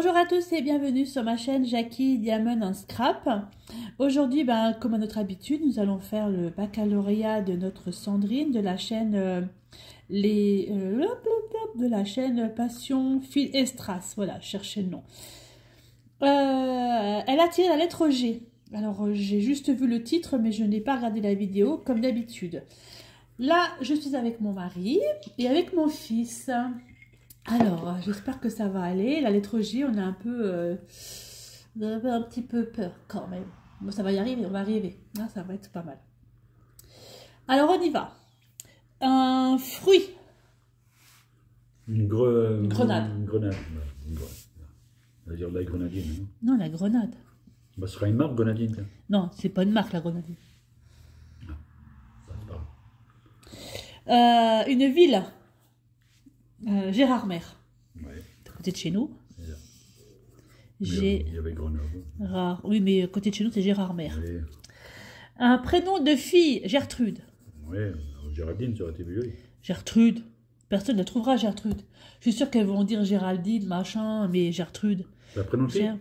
Bonjour à tous et bienvenue sur ma chaîne Jackie Diamond en Scrap. Aujourd'hui, comme à notre habitude, nous allons faire le baccalauréat de notre Sandrine de la chaîne de la chaîne Passion Fil et Strass. Voilà, cherchez le nom. Elle a tiré la lettre G. Alors, j'ai juste vu le titre, mais je n'ai pas regardé la vidéo comme d'habitude. Là, je suis avec mon mari et avec mon fils. Alors, j'espère que ça va aller. La lettre J, on a un petit peu peur quand même. Bon, ça va y arriver, on va arriver. Ah, ça va être pas mal. Alors, on y va. Un fruit. Une grenade. Une grenade. On va dire de la grenadine. Non, la grenade. Bah, ce sera une marque grenadine. Ça. Non, c'est pas une marque, la grenadine. Non, ça se parle. Une ville. Gérardmer. Ouais. À côté de chez nous. Il y avait Grenoble. Rare. Oui, mais à côté de chez nous, c'est Gérardmer. Oui. Un prénom de fille, Gertrude. Oui, Géraldine, ça aurait été joli. Gertrude. Personne ne la trouvera, Gertrude. Je suis sûre qu'elles vont dire Géraldine, machin, mais Gertrude. C'est un prénom de fille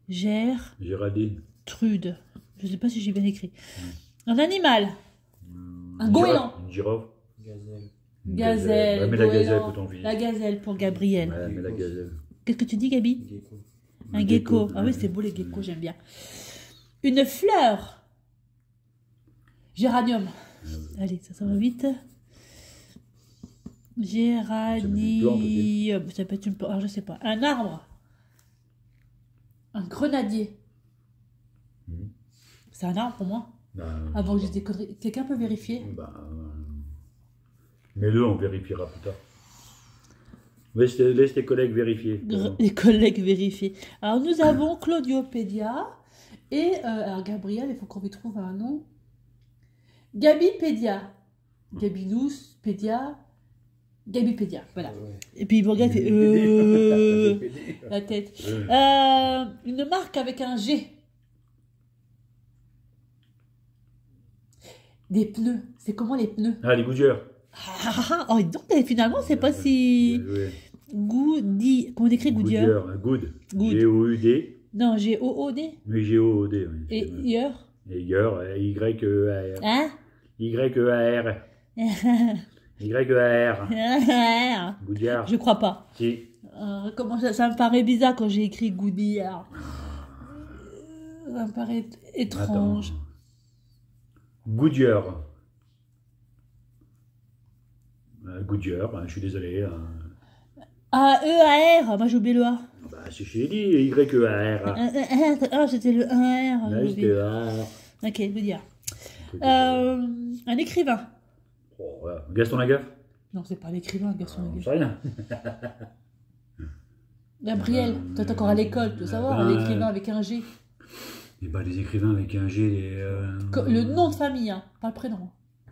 Géraldine. Trude. Je ne sais pas si j'ai bien écrit. Ouais. Un animal. Un goéland. Une giraffe. Gazelle. Ouais, mais la gazelle pour ton fils. La gazelle pour Gabriel. Ouais, mais la gazelle. Qu'est-ce que tu dis, Gabi? Gecko. Un gecko. Ah oui, c'est beau les geckos, j'aime bien. Une fleur. Géranium. Allez, ça va vite. Géranium. Ça peut être une plante. Alors, je sais pas. Un arbre. Un grenadier. C'est un arbre pour moi. Avant que je dise des conneries. Quelqu'un peut vérifier? Mets-le, on vérifiera plus tard. Laisse tes collègues vérifier. Les collègues vérifier. Alors, nous avons Claudiopédia et alors Gabriel, il faut qu'on lui trouve un nom. Gabipédia. Gabinous, Pédia. Gabipédia, voilà. Ouais. Et puis il me regarde la tête. Une marque avec un G. Des pneus. C'est comment les pneus? Ah, les Goodyear. Oh, donc finalement, c'est pas si... Goody. Comment on écrit Goodyear? Good. G-O-U-D. Non, G-O-O-D. Oui, G-O-O-D. Oui. Et Year? Et Year, Y-E-A-R. Hein? Y-E-A-R. Y-E-A-R. Goodyear. Je crois pas. Si. Comment ça me paraît bizarre quand j'ai écrit Goodyear. Ça me paraît étrange. Attends. Goodyear. Goodyear, je suis désolé. A-E-A-R. Moi j'ai oublié le A. Bah, c'est ce que j'ai dit, Y-E-A-R. Ah, c'était le 1-R. Là, c'était A. Ok, Goodyear. Un écrivain. Oh, voilà. Gaston Lagaffe. Non, c'est pas l'écrivain, Gaston Lagaffe. C'est rien. Gabriel, toi t'es encore à l'école, tu veux savoir, un écrivain avec un G. Et bah, les écrivains avec un G. Le nom de famille, hein, pas le prénom.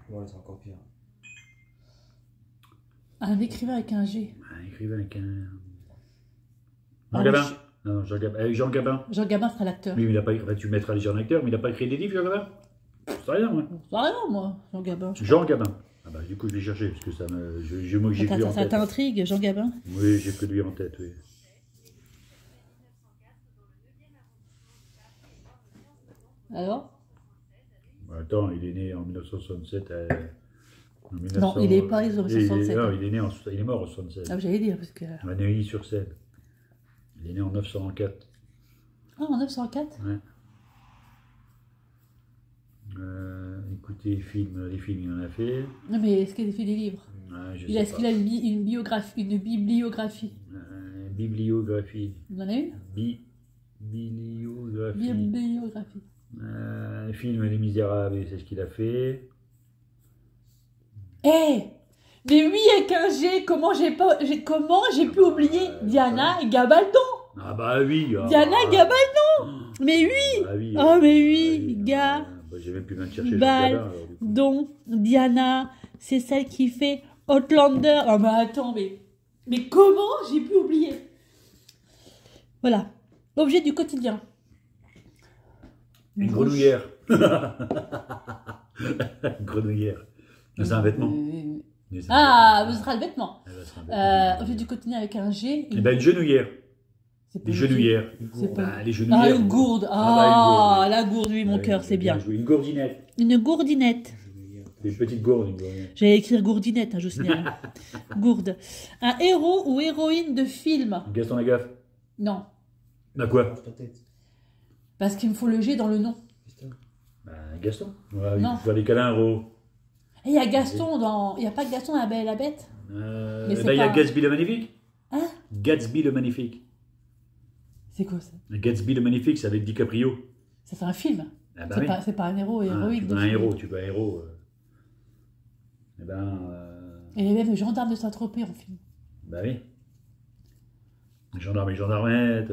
Ouais, c'est encore pire. Un écrivain avec un G. Un écrivain avec un. Jean Gabin. Non, Jean Gabin. Jean Gabin sera l'acteur. Lui, il a pas écrit. Tu mettras les gens acteurs, mais il n'a pas écrit des livres, Jean Gabin. C'est rien, moi. C'est rien, moi, Jean Gabin. Jean Gabin. Ah bah, du coup, je vais chercher, parce que ça me. J'ai que lui en tête. Ça t'intrigue, Jean Gabin? Oui, j'ai que lui en tête, oui. Alors? Attends, il est né en 1967. Non, il n'est pas né en 1967. Non, il est mort en 1967. Ah, j'allais dire, parce que... À Neuilly-sur-Seine. Il est né en 904. Ah, en 904? Ouais. Écoutez, les films, il en a fait. Non, mais est-ce qu'il a fait des livres? Est-ce qu'il a une biographie, une bibliographie? Bibliographie. Il en a une? Bibliographie. Bibliographie. Film Les Misérables, c'est ce qu'il a fait. Mais oui, avec un G, comment j'ai pu oublier Diana et Gabaldon? Ah bah oui. Diana et Gabaldon. Mais oui. Ah oui. Oh mais oui, gars. J'ai même plus besoin de chercher Gabin. Donc Diana, c'est celle qui fait Outlander. Oh mais attends, mais comment j'ai pu oublier? Voilà. Objet du quotidien. Une grenouillère. Une grenouillère. C'est un vêtement. Ah, ce sera le vêtement. Objet du quotidien avec un G. Eh ben, une genouillère. C'est pas Les le genouillères. C'est pas- Bah, les Ah, genouillères. une gourde. Ah, Ah, bah, une gourde. la gourde, oui, mon Ouais, cœur, c'est bien. joué. Une gourdinette. Une gourdinette. Des petites gourdes, une gourdinette. J'allais écrire gourdinette, hein, je signale. Gourde. Un héros ou héroïne de film. Gaston Lagaffe. Non, Bah quoi? parce qu'il me faut le G dans le nom. Bah Gaston. Ouais, il Non. faut faire des câlins, gros. Et il y a Gaston dans... Il n'y a pas Gaston dans La Belle et la Bête? Mais c'est Bah, il y a pas- Gatsby le Magnifique. Hein? Gatsby le Magnifique. C'est quoi ça? Gatsby le Magnifique, c'est avec DiCaprio. Ça fait un film. Ah bah C'est oui. pas un héros et Ah, héroïne tu de veux un film. héros, tu veux un héros. Eh ben, Et même le gendarme de Saint-Tropez en film. bah oui. Les gendarmes et les gendarmettes.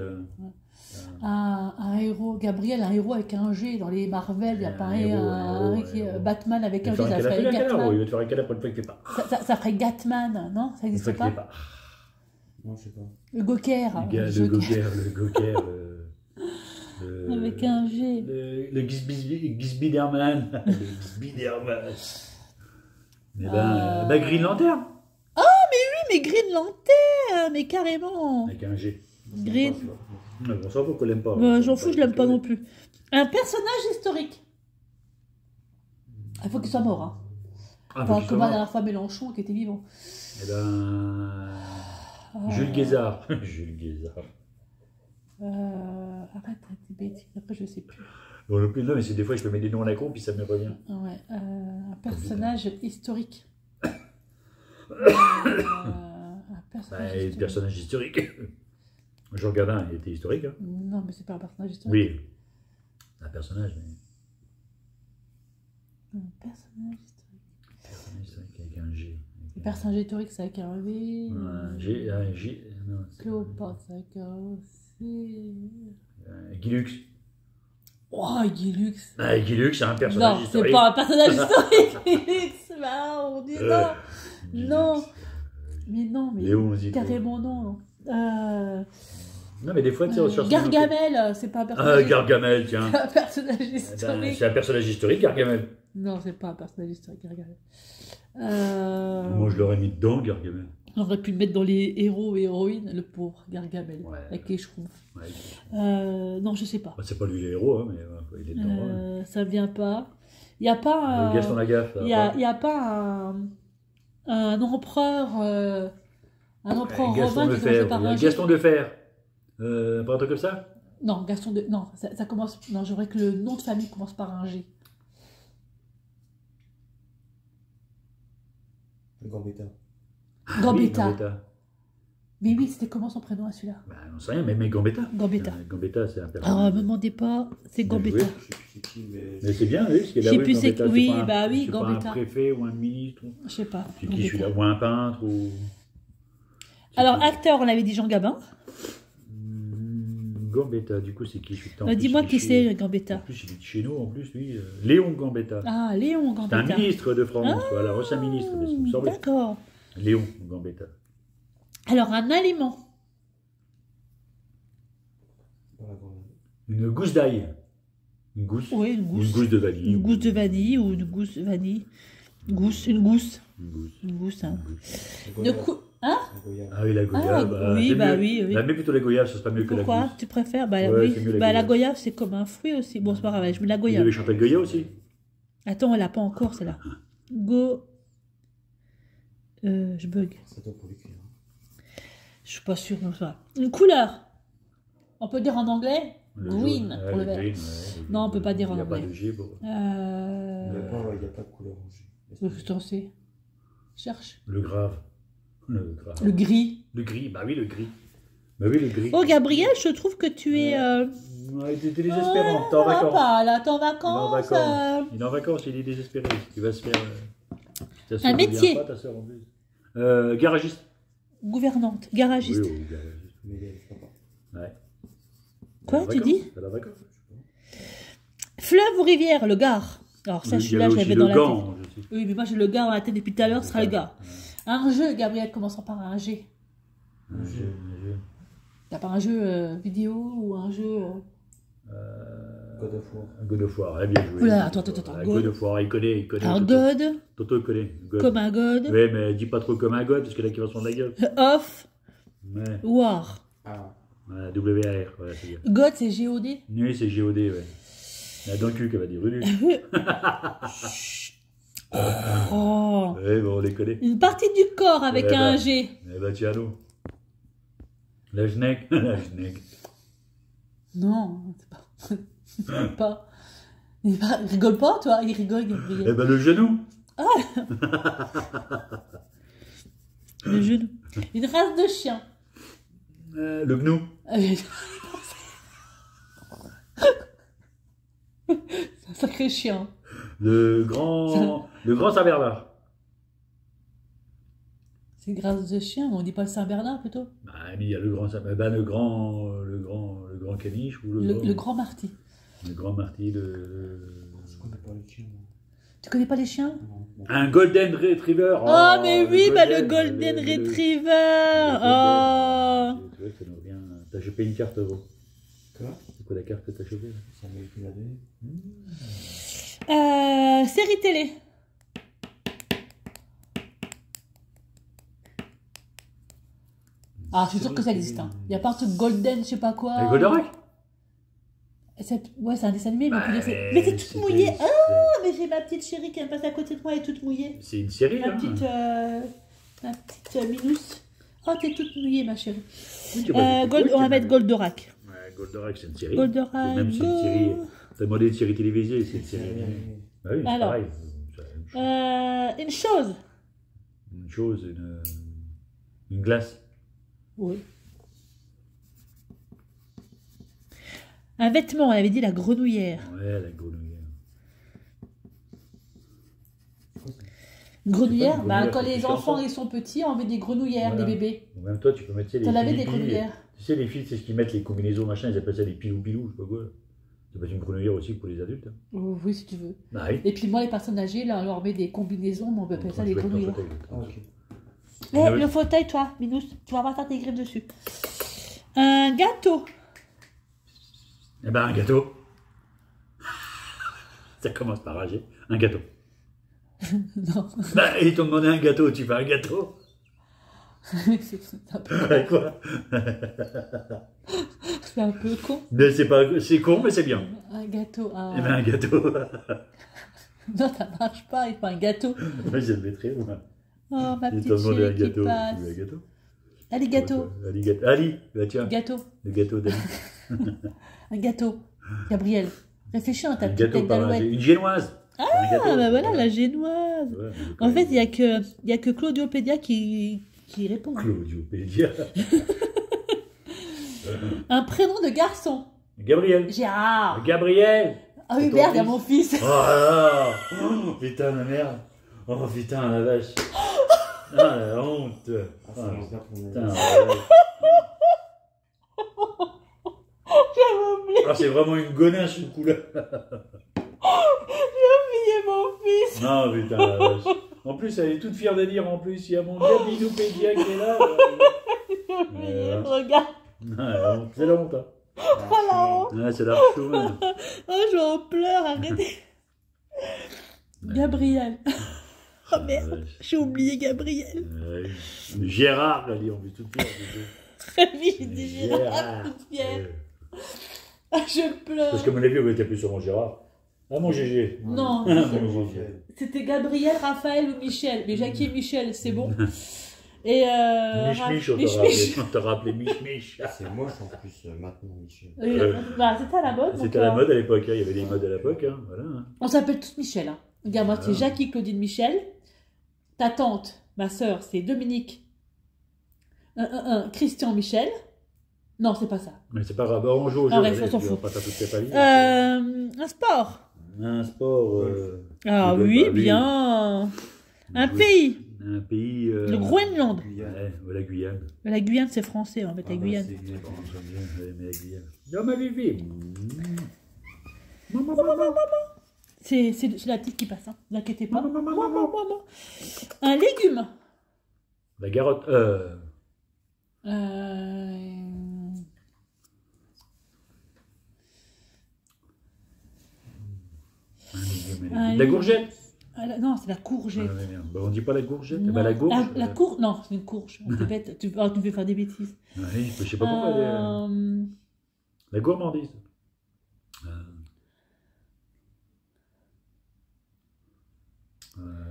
Un héros, Gabriel, un héros avec un G dans les Marvel, il n'y a pas un héros. Batman avec Il un va G, te ça faire un ferait câlin, il va Gatman. te faire un câlin pour une fois qu'il ne fait pas. Ça ferait Gatman, non? Ça Une n'existe fois qu'il ne pas? fait pas. Non, je sais pas. Le Goker. Le Goker, Avec un G. le Gisbiderman. Le Gisbiderman. Eh ben, bah, Green Lantern. Oui, mais Green Lantern, mais carrément. Avec un G. Green. On s'en fout qu'on l'aime pas. Bah, j'en fous, je l'aime pas non plus. Un personnage historique. Il faut qu'il soit mort, hein. Ah, Pas faut comme la qu'il dernière fois Mélenchon qui était vivant. soit mort. Eh ben, Jules Guézard. Jules Guézard. Arrête tes bêtises, après je sais plus. Bon, le plus non, mais c'est des fois je peux mettre des noms à la con puis ça me revient. Ouais, un personnage historique. Un personnage Bah, historique. personnage historique. Jean Gabin, il était historique. Hein. Non, mais c'est pas un personnage historique. Oui. Un personnage, mais. Un personnage historique. Personnage historique avec un G. Le personnage historique, c'est avec un V. Un G. Un G. Non, c'est- Cléopâtre, c'est avec un C. Guy Lux. Oh, Guy Lux. Ah, Guy Lux, c'est un personnage Non, historique. c'est pas un personnage historique, Guy Lux. Bah, on dit non. Guy Non. Lux. Mais non, mais Léon Zito. carrément non. Non, mais des fois, tu sais, on cherche. Gargamel, c'est pas un Ah, personnage Gargamel, tiens. un personnage Eh ben, historique. c'est un personnage historique, Gargamel. Non, c'est pas un personnage historique, Gargamel. Moi, je l'aurais mis dedans, Gargamel. On aurait pu le mettre dans les héros et héroïnes, le pauvre Gargamel, Ouais. avec les schtroumpfs. Ouais. Non, je sais pas. Bah, c'est pas lui les héros, hein, mais il est dedans. hein. Ça vient pas. Il n'y a pas Gaston Lagaffe. il y a pas un empereur Gaston romain de qui commence Fer. par un G. Gaston de Fer. Pas un truc comme ça? Non, Gaston de... Non, ça commence... Non, j'aurais que le nom de famille commence par un G. Gambetta. Gambetta. Oui, Gambetta. Mais oui, c'était comment son prénom à celui-là? Bah, on sait rien, mais Gambetta. Gambetta. Gambetta, c'est un Alors, personnage. me demandez pas, c'est Bien Gambetta. joué. Je sais plus c'est qui, mais. Mais c'est bien, oui, parce qu'il Je a sais oui, plus c'est- Gambetta, oui, pas un- bah oui, c'est pas Gambetta. un préfet ou un ministre. Je sais pas. C'est qui Gambetta. celui-là? Ou un peintre ou... Alors, acteur, on avait dit Jean Gabin. Gambetta, du coup, c'est qui? Dis-moi qui c'est, Gambetta. En plus, il est de chez nous, en plus, lui. Léon Gambetta. Ah, Léon C'est un Gambetta. ministre de France, voilà, c'est un ministre, mais ça me semblait. D'accord. Léon Gambetta. Alors, un aliment. Voilà, Gambetta. Une gousse d'ail. Une gousse. Oui, une Une gousse. gousse de vanille. Une gousse de vanille ou une gousse de vanille. Gousse, une gousse. Une gousse. Une gousse, hein. Une gousse. Un De goyave. cou... Hein? Un goyave. Ah oui, la goyave. oui, c'est bah mieux. oui, oui. Bah, mais plutôt la goyave, ce sera mieux que la Pourquoi gousse. tu préfères? Bah Ouais, oui. c'est mieux la Bah, la goyave. goyave, c'est comme un fruit aussi. Bon, c'est pas grave, je mets la Vous goyave. avez chanté Goya aussi? Attends, elle l'a pas encore, celle-là. Go. Je bug. Ça doit pour l'écrire. Je suis pas sûre, non, ça. Une couleur. On peut dire en anglais? Le Green, jaune, pour le vert. green, ouais, Non, on peut pas dire en Il n'y a pas anglais. de G pour... Il n'y a pas de couleur rouge. Qu'est-ce que t'en sais? Cherche. Le grave. Le grave. Le gris. Le gris, bah oui, le gris. Bah oui, le gris. Oh, Gabriel, je trouve que tu es... Ouais, t'es désespérant, t'es en ça va vacances. pas, là, t'es en Il est en vacances. vacances. Il est en vacances, il est désespéré. Il va se faire... ta sœur Un ne vient métier. Pas, ta sœur en plus. Garagiste. Gouvernante, garagiste. Oui, garagiste. Mais elle ne fera pas. Ouais. Quoi, Elle est en tu dis? vacances, Elle est en vacances. Fleuve ou rivière? Le Gard. Alors ça, Il y celui-là, avait je aussi l'avais le dans la tête. gant, je sais. Oui, mais moi, j'ai le Gard dans la tête depuis tout à l'heure, ce sera le Gard. Un jeu, Gabriel, commençant par un G. Un jeu. T'as pas un jeu vidéo ou un jeu... God of War. God of War, bien joué. Oula, attends. God of War, il connaît. Un Toto. God, Toto, il connaît. God. comme un God. Ouais, mais dis pas trop comme un God, parce que là, qui va se rendre la gueule. Off, Ouais. War. Ah. Voilà, WAR, voilà, c'est bien. God, c'est G-O-D. Oui, c'est G-O-D, ouais. La dans le cul, qu'elle va dire. Oh. Ouais, bon, on les connaît. Une partie du corps avec Ouais, un bah. G. Eh ben, tiens, nous. La Genègue. La Genègue. Non, c'est pas. C'est pas. Il rigole pas, toi. Il rigole, Eh Gabriel. ben, le genou. Le genou. Une race de chien. Le gnou. C'est un sacré chien. Le grand Saint-Bernard. C'est une race de chien, mais on dit pas le Saint-Bernard plutôt. Bah, mais il y a le grand Saint-Bernard. Ben, le grand caniche ou Le grand Marty. Le grand marty, Je connais pas les chiens. moi. Tu connais pas les chiens? Non. un Golden Retriever. Oh, mais oui, le Golden Retriever. Oh. Tu vois, ça nous revient. T'as chopé une carte, gros. Quoi? C'est quoi la carte que t'as chopée là? Ça m'a été la dé. Série télé. Ah, je suis sûre que ça existe. Hein. Il n'y a pas un truc Golden, je sais pas quoi. Avec Goldorak? Ouais, c'est un dessin animé, mais on peut dire c'est. Mais t'es toute mouillée. Ah, mais j'ai ma petite chérie qui passe à côté de moi, elle est toute mouillée. C'est une série, Ma hein. petite Minous. Oh, t'es toute mouillée, ma chérie. Oui, tu vas mettre- On va mettre Goldorak. Ouais, Goldorak, c'est une série. Goldorak, Même si c'est une série. T'as demandé une série télévisée, c'est une C'est série animée. animé. Bah oui, c'est Alors. pareil. C'est la même chose. Une chose. Une glace. Oui. Un vêtement, elle avait dit la grenouillère. Ouais, la grenouille. Une grenouillère, C'est pas une bah, grenouillère, quand c'est les plus enfants ça. ils sont petits, on met des grenouillères, Voilà. des bébés. Même toi, tu peux mettre tu sais, les T'en avais des filles, grenouillères? Tu sais, les filles, c'est ce qu'ils mettent les combinaisons, machin, ils appellent ça les pilou-pilou, je sais pas quoi. Ça peut être une grenouillère aussi pour les adultes. Hein. Oh, oui, si tu veux. Bah oui. Et puis moi, les personnes âgées, là, on leur met des combinaisons, mais on peut appeler ça des grenouillères. Ah, ok. Eh, le fauteuil, toi, Minous, tu vas avoir tes griffes dessus. Un gâteau. Eh ben, un gâteau. Ça commence par rager. Un gâteau. Non, Bah, ils t'ont demandé un gâteau, tu fais un gâteau. c'est un peu, Ouais, quoi? c'est un peu con. Mais c'est con, mais c'est bien. Un gâteau. Ah. Eh ben, un gâteau. Non, ça marche pas, il faut un gâteau. Moi, je le mettrais, moi. Oh, ma Ils petite t'ont demandé un chérie qui gâteau. passe. Tu veux un gâteau? Allez, gâteau. Ali, gâteau. Ali, bah tiens. Gâteau. Le gâteau d'Ali. Un gâteau. Gabriel, réfléchis à ta Un petite gâteau tête par d'alouette. une génoise. Un gâteau. Ah, bah voilà, la génoise. Ouais, En fait, il n'y a que Claudiopédia qui répond. Claudiopédia. Un prénom de garçon. Gabriel. Gérard. Gabriel. Ah oui, ton merde, il y a fils. mon fils. Oh là là. Oh, putain, la merde. Oh putain, la vache. Ah, la honte. Ah, ça lance bien pour Putain, mon la avis. vache. J'avais oublié, Ah, c'est vraiment une gonache, ce coup-là. oublié mon fils. Non, putain, la vache. En plus, elle est toute fière de dire, en plus, il y a mon Gabilopédia qui est là. J'ai oublié, Ouais. regarde. Ah, la honte. C'est la honte, hein. Oh la honte. Ah, c'est la honte, man. Oh, j'en pleure, arrêtez. Gabriel. Oh Ah, merde, vache. j'ai oublié Gabriel. Ouais. Gérard, elle dit, on fait toute fière. Très vite, j'ai dit Gérard, toute fière. Ouais. Ah, je pleure. Parce que, à mon avis, on était plus sur mon Gérard. Ah, mon GG. Non, Ah, C'est mon bon, GG. c'était Gabriel, Raphaël ou Michel. Mais Jackie et Michel, c'est bon. Et Mich-Mich, on Mich-Mich. t'aura appelé. On t'aura appelé Mich-Mich. C'est moche en plus maintenant, Michel. Bah, c'était à la mode. donc, C'était à la mode à l'époque, hein. Il y avait des modes à l'époque, hein. Voilà. Hein. On s'appelle tous Michel. Hein. Regarde, moi, c'est Ah. Jackie, Claudine, Michel. Ta tante, ma sœur, c'est Dominique. Christian, Michel. Non, c'est pas ça. Mais c'est pas grave, on joue au jeu. Ah, bref, allez, on s'en tu vas fout. pas taper toutes tes paliers. Un sport. Un sport. Ah je oui, sais pas, bien. Un Oui. pays. Un pays. Le Groenland. Guyane. Ouais, ou la Guyane. La Guyane, c'est français, on va mettre la Ah, bah, Guyane. c'est Guyane. Bon, j'aime bien, ouais, mais la Guyane. Non, ma Vivi. C'est la petite qui passe, hein. Ne vous inquiétez pas. Un légume. La garotte. Un La courgette. Non, c'est la courgette. Ah, mais merde. Bah, on dit pas la courgette. Bah, la gourge. Non, c'est une courge. T'es bête. Tu me fais faire des bêtises. Oui, je sais pas pourquoi. La gourmandise.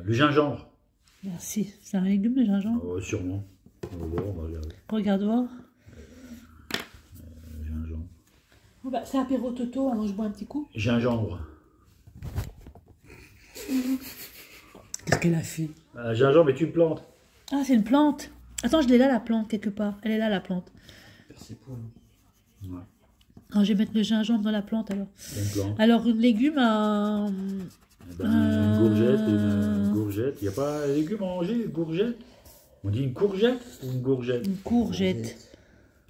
Le gingembre. Merci. C'est un légume, le gingembre. Oh, sûrement. On va voir, on va regarder. Regarde voir. Gingembre. Bon, bah, c'est apéro Toto, alors je bois un petit coup. Gingembre. Qu'est-ce qu'elle a fait? Gingembre est une plante. Ah, c'est une plante. Attends, je l'ai là, la plante, quelque part. Elle est là, la plante. C'est quoi? Ouais, Quand je vais mettre le gingembre dans la plante, alors. c'est une plante. Alors, une légume à... Eh ben, une courgette et une courgette. Il n'y a pas un légume à manger, une courgette? On dit une courgette ou une gourgette? Une courgette.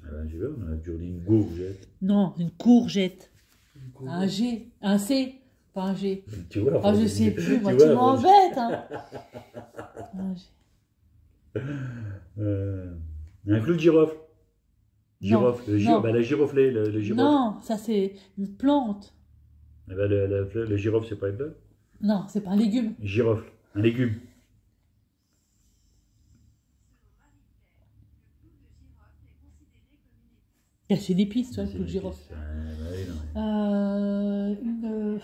Ah ben, je sais pas, on a toujours dit une gourgette. Non, une courgette. Un G, un C, pas un G. Tu vois, Ah, je sais plus, moi, tu tu vois, m'embêtes, hein. Un G. Un clou de girofle. Girofle. non. Bah, la giroflée, le girofle. Non, ça c'est une plante. Eh ben, le girofle, c'est pas une plante. Non, c'est pas un légume. Girofle, un légume. C'est une épice, toi, C'est le girofle. Une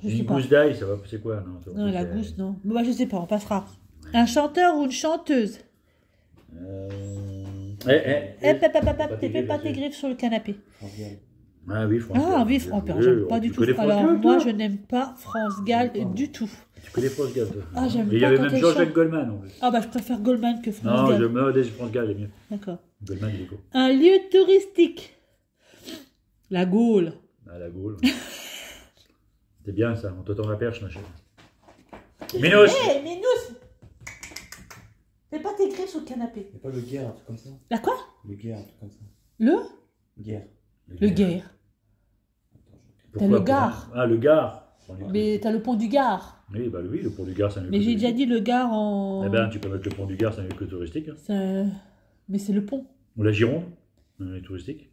Je sais pas. gousse d'ail, ça va, c'est quoi? Non, la gousse, non. Bah, je sais pas, on passera. Un chanteur ou une chanteuse? T'es pas tes griffes sur le canapé. Ah oui, France Gall. Ah oui, j'aime pas du tout. Alors, moi, je n'aime pas France Gall du tout. Tu connais France Gall, toi? Ah, j'aime Et il y pas avait quand même elle Jean-Jacques chante. Goldman, en plus. Ah, bah, je préfère Goldman que France Non, Gall. je me laisse France Gall, est mieux. D'accord. Goldman, il est cool. Un lieu touristique. La Gaule. Ah, la Gaule. C'est bien, ça. On t'entend la perche, ma chérie. Minos! Hé, Minous! Fais pas tes griffes sur le canapé. Y'a pas le guerre, un truc comme ça? La quoi? Le guerre, un truc comme ça. Le Guerre. Le Guerre. Pourquoi? le Gard. Ah, le Gard. Mais t'as le pont du Gard. Oui, bah oui, le pont du Gard, c'est un lieu Mais j'ai déjà touristique. dit le Gard en... Eh ben, tu peux mettre le pont du Gard, c'est un lieu touristique. Hein. Mais c'est le pont. Ou la Gironde, un lieu touristique.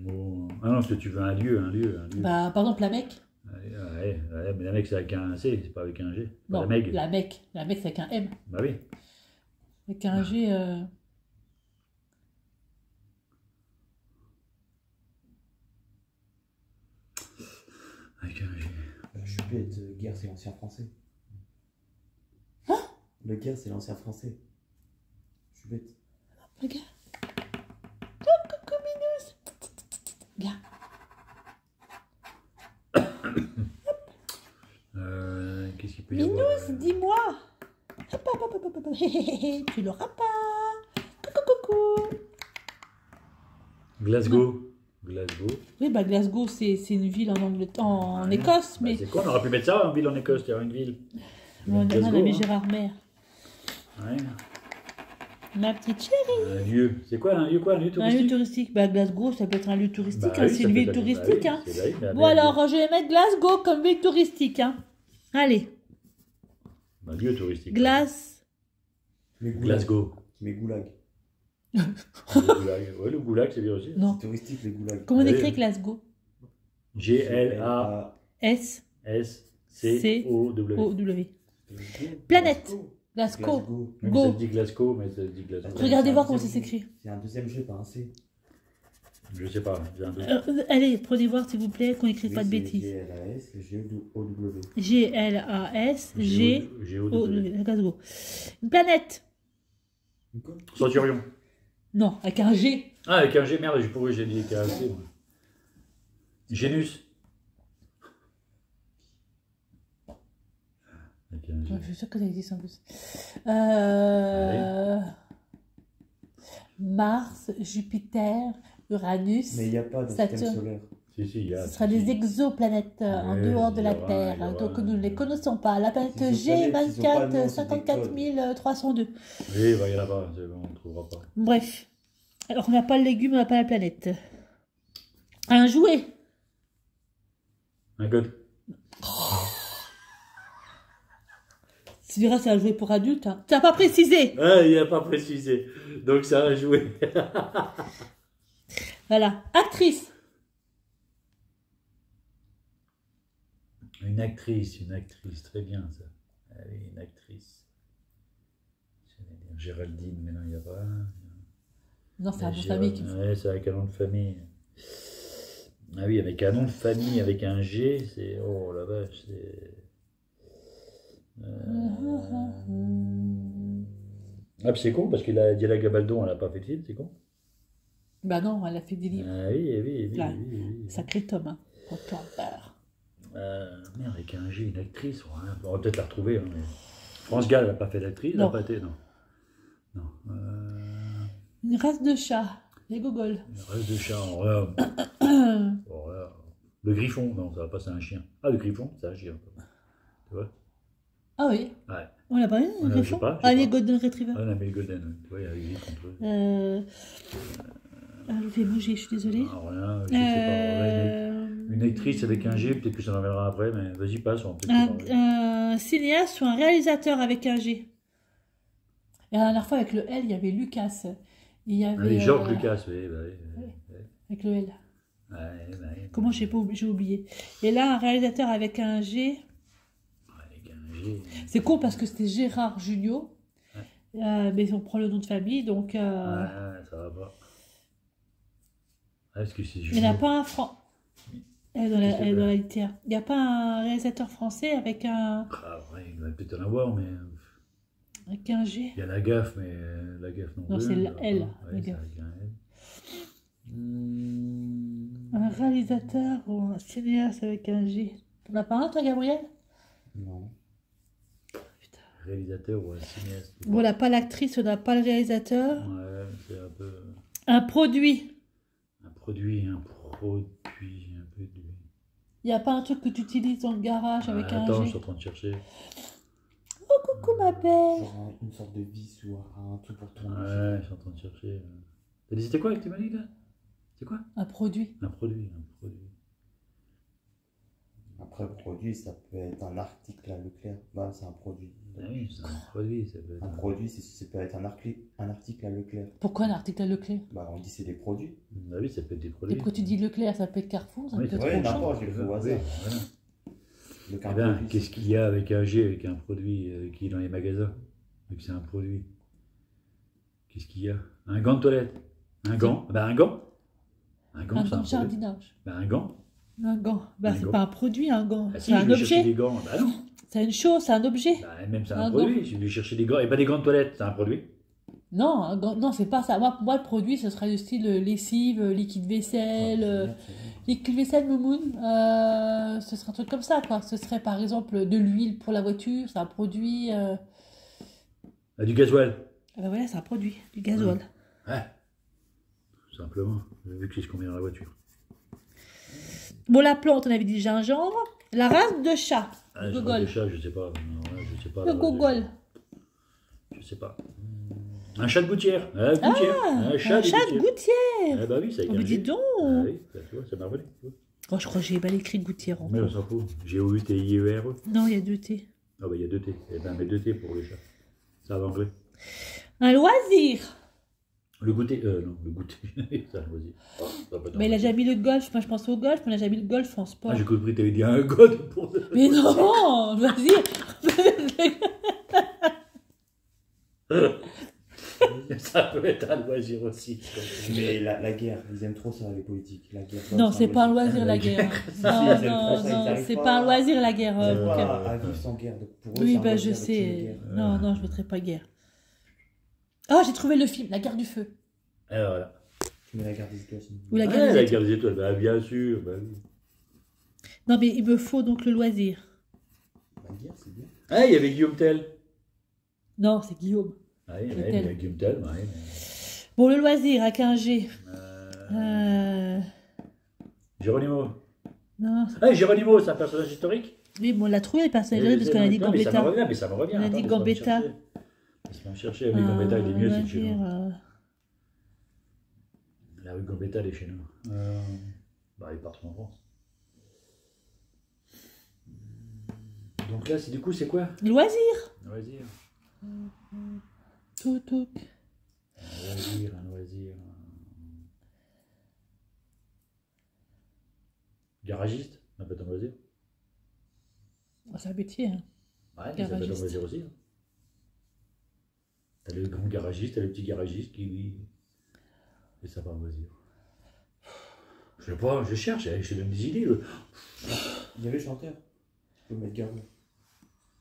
Ah non, parce que tu veux un lieu. Bah, par exemple, la Mecque. Ouais, mais la Mecque, c'est avec un C, c'est pas avec un G. Pas Non, la Meg. la Mecque. La Mecque, c'est avec un M. Bah oui. Avec un G... Avec un G. Je suis bête, guerre, c'est l'ancien français. Hein? Le guerre, c'est l'ancien français. Je suis bête. Regarde. Oh, coucou Minous. Regarde. Qu'est-ce qu'il peut y avoir? Minous, dis-moi. Hop, hop, hop, hop, hop, hop. Tu l'auras pas. Coucou, coucou. Glasgow. Oui, bah Glasgow, c'est une ville en Angleterre, en Ouais. Écosse, Bah, mais... c'est quoi? On aurait pu mettre ça en ville en Écosse, il y a une ville. On Glasgow, a mis hein. Gérard Maire. Ouais. Ma petite chérie. Un lieu. C'est quoi un lieu, quoi? Un lieu Un lieu touristique? touristique. Bah Glasgow, ça peut être un lieu touristique, Bah hein, oui, c'est ça une peut ville être- touristique. bah Hein. oui, c'est là, Bon alors, je vais mettre Glasgow comme ville touristique. Hein. Allez, Un lieu touristique. Les goulags. Glasgow. Mais goulag. Le goulag. Ouais, le goulag, c'est bien aussi. Non. C'est touristique, les goulags. Comment on Oui. écrit Glasgow? G-L-A-S-C-O-W. S-C-O-W. Planète. Glasgow. Même Go. ça dit Glasgow, mais ça dit Glasgow. Regardez voir comment ça s'écrit. C'est un deuxième G, pas un C. Je sais pas, j'ai un doute. Allez, prenez voir s'il vous plaît qu'on n'écrit Oui, pas de c'est bêtises. G-L-A-S, G-O-W. G-L-A-S-G-O-W. G-O-W. Glasgow. Une planète. Quoi? Centurion. Non, avec un G. Ah, avec un G, merde, pourquoi j'ai dit qu'un C, moi. Génus. Avec un G. Je suis sûre que ça existe en plus. Mars, Jupiter, Uranus. Mais il n'y a pas de Saturne. système solaire. Si, il y a. Ce sera des Ouais, exoplanètes en dehors de il y la aura, Terre. il y aura, Donc nous ne les connaissons pas. La planète Ces exoplanètes, ils ont pas de nom, G24 c'est 54 des 302. Oui, bah, il y en a pas, c'est bon, on ne trouvera pas. Bref. Alors on n'a pas le légume, on n'a pas la planète. Un jouet. Un god. Tu verras, c'est un jouet pour adultes. Hein. Tu n'as pas précisé. Ah, il n'a pas précisé. Donc ça a joué. Voilà. Actrice. Une une actrice, très bien ça. Ah oui, une actrice. J'allais dire Géraldine, mais non, il n'y a pas. Non, c'est un nom de Gérald- famille qui Ouais, c'est avec un nom de famille. Ah oui, avec un nom de famille, avec un G, c'est. Oh la vache, c'est. Ah, puis c'est con, parce que la Diana Gabaldon, elle n'a pas fait de film, c'est con. Bah non, elle a fait des livres. Ah oui, oui, oui, Là, oui, oui. Sacré Tom, hein. Auteur. Merde, avec un G, une actrice, ouais, on va peut-être la retrouver. Hein, mais... France Gall, elle n'a pas fait d'actrice, elle n'a Non. pas été, non. Non. Une race de chat, les gogoles. Le reste de chat, le griffon, non, ça va pas, c'est un chien. Ah, le griffon, c'est un chien. Tu vois? Ah oui, Ouais. on l'a pas vu, On le a- griffon? je sais pas, Ah, les Golden Retriever. Ah, on a mis le golden, tu vois, il y a les griffons entre eux. Ah, je fais bouger, je suis désolée. Ah, rien, je sais pas. Ouais, une actrice avec un G, peut-être que ça en reviendra après, mais vas-y, passe. On peut Un cinéaste ou un réalisateur avec un G. Et la dernière fois, avec le L, il y avait Lucas. Il y avait. oui, Georges Lucas, oui. Avec le L. Ouais. Comment j'ai oublié. Et là, un réalisateur avec un G. Avec un G. C'est con parce que c'était Gérard Jugnot. Mais on prend le nom de famille, donc. Ouais, ça va pas. Est-ce que c'est Il n'y en a pas un Elle est dans la littéraire. Il n'y a pas un réalisateur français avec un Ouais, il va peut-être en avoir, mais. G. Il y a la gaffe, mais la gaffe non plus. Non, c'est la L, Ouais, la c'est gaffe. avec un L. Un réalisateur ou un cinéaste avec un G. T'en as pas un, toi, Gabriel? Non. Réalisateur ou un cinéaste. Bon, on n'a pas l'actrice, on n'a pas le réalisateur. Ouais, c'est un peu. Un produit. Un produit, un peu de. Il n'y a pas un truc que tu utilises dans le garage avec un Attends, je G. suis en train de chercher. Oh, coucou, ma belle. Genre une sorte de vis ou un truc pour tourner. Ouais, je suis en train de chercher. T'as dit c'était quoi avec tes manies là? C'est quoi? Un produit. Un produit. Après, produit, ça peut être un article à Leclerc. Bah, c'est un produit. Ah oui, c'est un produit, ça peut être. Un produit, ça peut être un article à Leclerc. Pourquoi un article à Leclerc? Bah, on dit c'est des produits. Ah oui, ça peut être des Et produits. pourquoi tu dis Leclerc? Ça peut être Carrefour, ça Oui, peut être ouais, Auchan. n'importe, je l'ai fait au hasard. Voilà. Le Eh carton bien, produit, qu'est-ce qu'il y a avec un G, avec un produit qui est dans les magasins? Vu que c'est un produit. Qu'est-ce qu'il y a? Un gant de toilette. Un gant? Ben un gant. Un gant, Un c'est gant un de produit. jardinage. Ben un gant. Un gant. Bah, Un c'est gant. pas un produit, un gant. Ah si, C'est je un vais chercher objet. des gants. Ben non. C'est une chose, c'est un objet. Ben, même c'est Un un gant. produit. Je vais chercher des gants. Et pas des gants de toilette, c'est un produit. Non, un gant- non, c'est pas ça. Moi, le produit, ce serait du style lessive, liquide vaisselle, liquide vaisselle moumoune. Ce serait un truc comme ça, quoi. Ce serait par exemple de l'huile pour la voiture, c'est un produit. Ah, du gasoil. Ah ben voilà, c'est un produit, du gasoil. Ouais. Tout simplement. Vu que c'est ce qu'on met dans la voiture. Bon, la plante, on avait dit gingembre. La race de chat, Ah, le je gogol. chat, je sais pas. Non, là, je sais pas. Le là, gogol. Je sais pas. Un chat de gouttière. Un gouttière. Un de chat de gouttière. Ah bah oui, ça Oh, mais dis donc. Ah oui, ça, tu vois, c'est merveilleux. Oh, je crois que j'ai mal écrit gouttière Mais on encore. s'en fout. G-O-U-T-I-E-R-E. Non, il y a 2 T. Ah bah il y a 2 T. Eh ben, mais 2 T pour le chat. Ça va en anglais. Un loisir. Le goûter. Non, le goûter. Ça, vas-y. Oh, ça va pas Mais il a t'en- déjà mis le golf. Moi, je pense au golf, mais il a déjà mis le golf en sport. Ah, j'ai compris, t'avais dit un god pour. Mais non, loisir. Ça peut être un loisir aussi. Mais la guerre, ils aiment trop ça, les politiques. La guerre. Non, c'est pas un loisir la guerre. Non, ils aiment non, pas ça, ils non, arrivent c'est pas pas un à- loisir la guerre. Ils aiment Bouquet. pas à vivre sans guerre. Donc pour eux, Oui, c'est un bah je loisir de tuer les sais. guerres. Non, non, je mettrai pas guerre. Oh, j'ai trouvé le film, La guerre du feu. Alors voilà. Tu mets la guerre des États-Unis. Ou la guerre Ah, des la étoiles. guerre des étoiles. Bah bien sûr. Bah, oui. Non, mais il me faut donc le loisir. La guerre, c'est bien. Ah, il y avait Guillaume Tell. Non, c'est Guillaume. Ah, oui, Le il y Tell. a Guillaume Tell. Ouais. Bon, le loisir avec un G. Géronimo. Non, Ah, Géronimo, c'est un personnage historique. oui, bon, on l'a trouvé, les personnages, parce qu'on a dit Non, mais ça me Gambetta. revient, mais ça me revient. On a Attends, dit laisse-moi me Gambetta. chercher. Laisse-moi me chercher. Oui, Gambetta, il est mieux, c'est chez loisir, nous. La rue Gambetta, elle est chez nous. Bah, il est partout en France. Donc là, du coup, c'est quoi? loisir. Loisir. Tout, tout. Un loisir. Garagiste, on appelle un loisir. c'est un métier. Hein. Ouais, mais ça peut Garagiste. loisir aussi. Hein. T'as le grand garagiste, t'as le petit garagiste qui, lui, fait ça par loisir. Je sais pas, je cherche, je te donne des idées. Il y avait le chanteur. Je peux mettre Garou.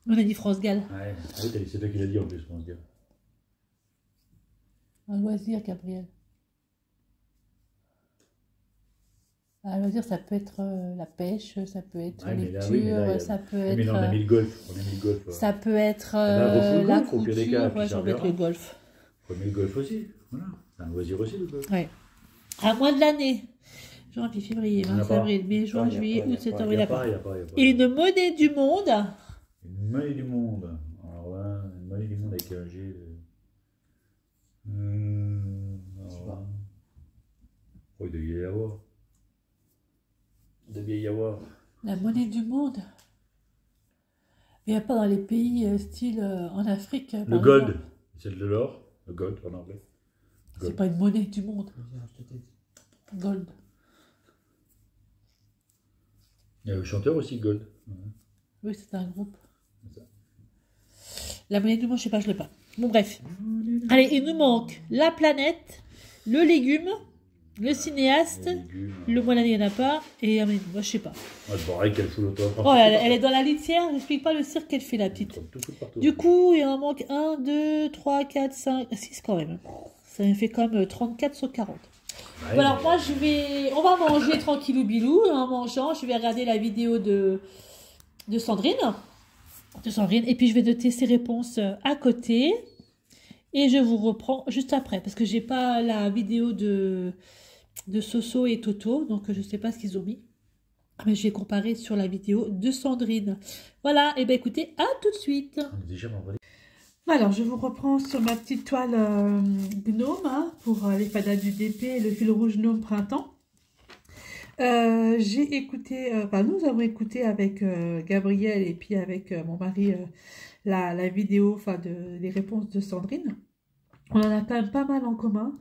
On a dit France Gall. Ouais, ah oui, c'est toi qui l'as dit en plus, mon gars. Un loisir, Gabriel. Un loisir, ça peut être la pêche, ça peut être Ouais, mais lecture, là, oui, mais là, ça peut Mais être... non, on a mis le golf. On a mis le golf. ça peut être bah, la refous le golf, au pire des cas, couture, puis ouais, ça je vais mettre le reviendra. golf. On met le golf aussi. Voilà. C'est un loisir aussi, le golf. Ouais. À mois de l'année. Janvier, février, Il y en a mars, pas. avril, mai, juin, Non, il y a juillet, pas, il y a août, septembre, Il il n'y n'y a a pas. pas, il n'y a pas. Et une monnaie du monde. Une monnaie du monde. Alors là, une monnaie du monde avec un G. Je sais Alors pas. là. Oh, il devait y avoir. Il devait y avoir. La monnaie du monde. Il n'y a pas dans les pays style en Afrique. Le par gold. exemple. C'est de l'or. Le gold en anglais. C'est pas une monnaie du monde. Je te t'ai dit. Gold. Il y a le chanteur aussi, Gold. Ouais. Oui, c'est un groupe. C'est ça. La monnaie du monde, je sais pas, je l'ai pas. Bon, bref. Allez, il nous manque la planète, le légume, le cinéaste, Les légumes. le mois d'année, il n'y en a pas, et moi, je sais pas. Ouais, c'est pareil qu'elle fout l'auto. Oh, elle est dans la litière, j'explique pas le cirque qu'elle fait, la petite. Tout fout partout. Du coup, il en manque 1, 2, 3, 4, 5, 6 quand même. Ça me fait comme 34 sur 40. Ouais, Voilà, mais- moi on va manger tranquillou bilou. En mangeant, je vais regarder la vidéo de Sandrine. Et puis je vais noter ses réponses à côté. Et je vous reprends juste après. Parce que j'ai pas la vidéo de Soso et Toto. Donc je sais pas ce qu'ils ont mis. Mais je vais comparer sur la vidéo de Sandrine. Voilà, et bien écoutez, à tout de suite. On est déjà vendredi. Alors, je vous reprends sur ma petite toile gnome hein, pour les fadas du DP et le fil rouge gnome printemps. J'ai écouté, nous avons écouté avec Gabriel et puis avec mon mari la vidéo des réponses de Sandrine. On en a quand même pas mal en commun.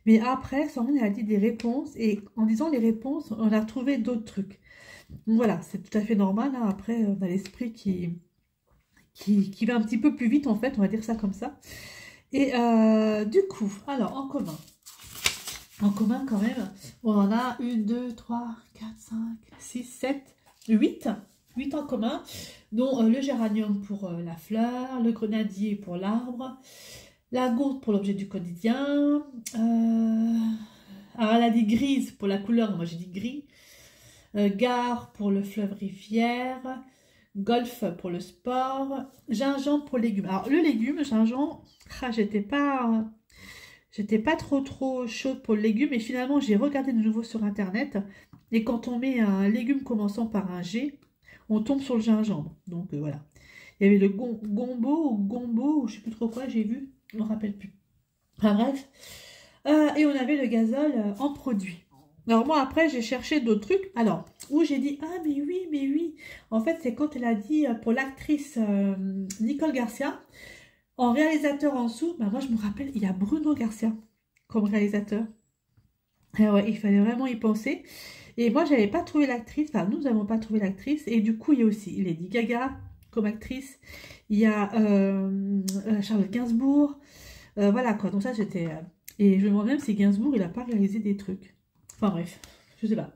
Mais après, Sandrine elle a dit des réponses et en disant les réponses, on a retrouvé d'autres trucs. Donc voilà, c'est tout à fait normal. Hein. Après, on a l'esprit qui va un petit peu plus vite en fait, on va dire ça comme ça. Et du coup, alors en commun quand même, on en a 1, 2, 3, 4, 5, 6, 7, 8 en commun, dont le géranium pour la fleur, le grenadier pour l'arbre, la gourde pour l'objet du quotidien, alors elle a dit grise pour la couleur, moi j'ai dit gris, gare pour le fleuve rivière, golf pour le sport, gingembre pour légumes. Alors le légume, gingembre, j'étais pas trop chaude pour le légume et finalement j'ai regardé de nouveau sur internet et quand on met un légume commençant par un G, on tombe sur le gingembre. Donc voilà. Il y avait le gombo ou je sais plus trop quoi, j'ai vu, je me rappelle plus. Enfin bref. Et on avait le gazole en produit. Alors moi après j'ai cherché d'autres trucs. Alors où j'ai dit ah mais oui. En fait c'est quand elle a dit pour l'actrice Nicole Garcia en réalisateur en dessous. Bah, moi je me rappelle il y a Bruno Garcia comme réalisateur. Ah ouais il fallait vraiment y penser. Et moi j'avais pas trouvé l'actrice. Enfin nous n'avons pas trouvé l'actrice. Et du coup il y a aussi Lady Gaga comme actrice. Il y a Charlotte Gainsbourg. Voilà quoi. Donc ça j'étais et je me demande même si Gainsbourg il a pas réalisé des trucs. Enfin bref, je sais pas.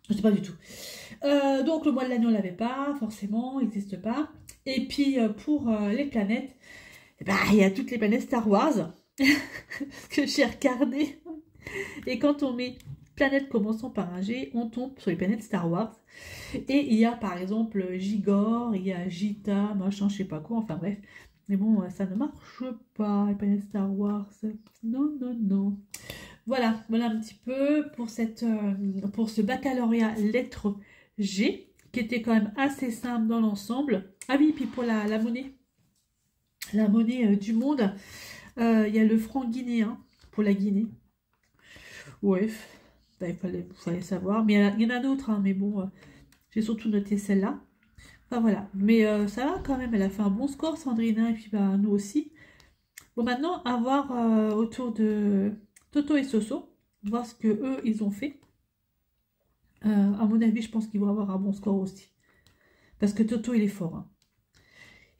Je sais pas du tout. Donc le mois de l'année on l'avait pas, forcément, il n'existe pas. Et puis pour les planètes, eh ben, il y a toutes les planètes Star Wars. Parce que j'ai regardé. Et quand on met planète commençant par un G, on tombe sur les planètes Star Wars. Et il y a par exemple Gigor, il y a Gita, machin, je sais pas quoi, enfin bref. Mais bon, ça ne marche pas, les planètes Star Wars. Non. Voilà un petit peu pour ce baccalauréat lettres G, qui était quand même assez simple dans l'ensemble. Ah oui, puis pour la monnaie du monde, il y a le franc guinéen pour la Guinée. Ouais, il fallait savoir. Mais il y en a d'autres, hein, mais bon, j'ai surtout noté celle-là. Enfin voilà, mais ça va quand même, elle a fait un bon score, Sandrine, et puis bah, nous aussi. Bon, maintenant, à voir autour de Toto et Soso, voir ce que eux ils ont fait. À mon avis, je pense qu'ils vont avoir un bon score aussi. Parce que Toto, il est fort. Hein.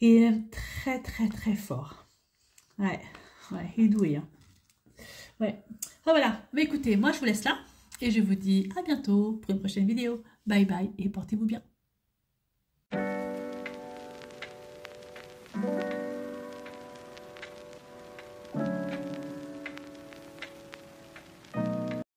Il est très, très, très fort. Ouais, il est doué. Hein. Ouais. Enfin, voilà. Mais écoutez, moi, je vous laisse là. Et je vous dis à bientôt pour une prochaine vidéo. Bye bye et portez-vous bien.